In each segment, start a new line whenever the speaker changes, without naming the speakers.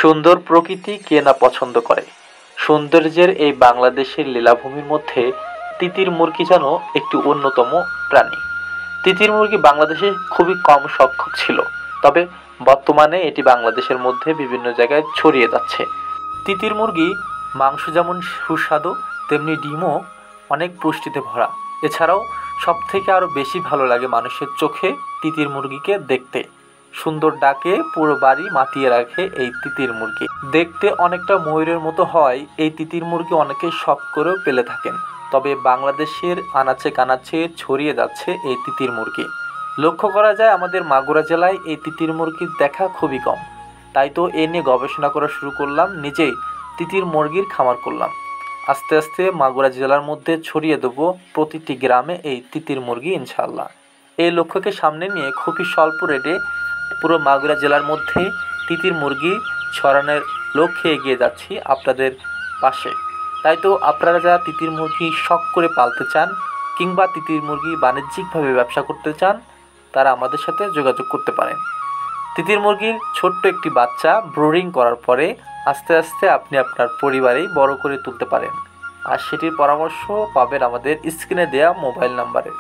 সুন্দর প্রকৃতি কে না পছন্দ করে। সৌন্দর্যের এই বাংলাদেশের লীলাভূমির মধ্যে তিতির মুরগি যেন একটি অন্যতম প্রাণী। তিতির মুরগি বাংলাদেশে খুবই কম সংখ্যক ছিল, তবে বর্তমানে এটি বাংলাদেশের মধ্যে বিভিন্ন জায়গায় ছড়িয়ে যাচ্ছে। তিতির মুরগি মাংস যেমন সুস্বাদু, তেমনি ডিমও অনেক পুষ্টিতে ভরা। এছাড়াও সবথেকে আরও বেশি ভালো লাগে মানুষের চোখে তিতির মুরগিকে দেখতে। সুন্দর ডাকে পুরো বাড়ি মাতিয়ে রাখে এই তিতির মুরগি। দেখতে অনেকটা ময়ূরের মতো হয় এই তিতির মুরগি, অনেকে শখ করেও পেলে থাকেন। তবে বাংলাদেশের আনাচে কানাচে ছড়িয়ে যাচ্ছে এই তিতির মুরগি। লক্ষ্য করা যায় আমাদের মাগুরা জেলায় এই তিতির মুরগির দেখা খুবই কম। তাই তো এ নিয়ে গবেষণা করা শুরু করলাম, নিজেই তিতির মুরগির খামার করলাম। আস্তে আস্তে মাগুরা জেলার মধ্যে ছড়িয়ে দেবো প্রতিটি গ্রামে এই তিতির মুরগি ইনশাআল্লাহ। এই লক্ষ্যকে সামনে নিয়ে খুবই স্বল্প রেটে পুরো মাগুরা জেলার মধ্যে তিতির মুরগি ছড়ানোর লক্ষ্যে এগিয়ে যাচ্ছি আপনাদের পাশে। তাই তো আপনারা যারা তিতির মুরগি শখ করে পালতে চান কিংবা তিতির মুরগি বাণিজ্যিকভাবে ব্যবসা করতে চান, তারা আমাদের সাথে যোগাযোগ করতে পারেন। তিতির মুরগির ছোট্ট একটি বাচ্চা ব্রুডিং করার পরে আস্তে আস্তে আপনি আপনার পরিবারেই বড় করে তুলতে পারেন, আর সেটির পরামর্শ পাবেন আমাদের স্ক্রিনে দেওয়া মোবাইল নাম্বারে।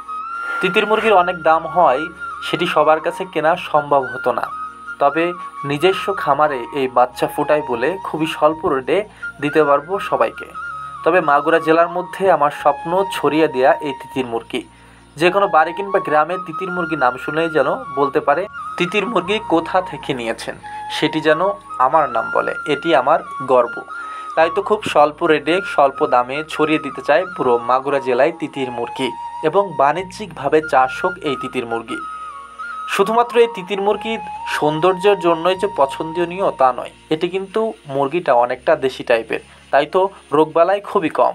তিতির মুরগির অনেক দাম হয়, সেটি সবার কাছে কেনা সম্ভব হতো না। তবে নিজস্ব খামারে এই বাচ্চা ফোটাই বলে খুবই স্বল্প রেটে দিতে পারবো সবাইকে। তবে মাগুরা জেলার মধ্যে আমার স্বপ্ন ছড়িয়ে দেয়া এই তিতির মুরগি। যে কোনো বাড়ি কিংবা গ্রামে তিতির মুরগি নাম শুনেই যেন বলতে পারে তিতির মুরগি কোথা থেকে নিয়েছেন, সেটি যেন আমার নাম বলে। এটি আমার গর্ব। তাই তো খুব স্বল্প রেটে স্বল্প দামে ছড়িয়ে দিতে চাই পুরো মাগুরা জেলায় তিতির মুরগি, এবং বাণিজ্যিকভাবে চাষ হোক এই তিতির মুরগি। শুধুমাত্র এই তিতির মুরগির সৌন্দর্যের জন্যই যে পছন্দনীয় তা নয়, এটি কিন্তু মুরগিটা অনেকটা দেশি টাইপের, তাই তো রোগবালাই খুবই কম।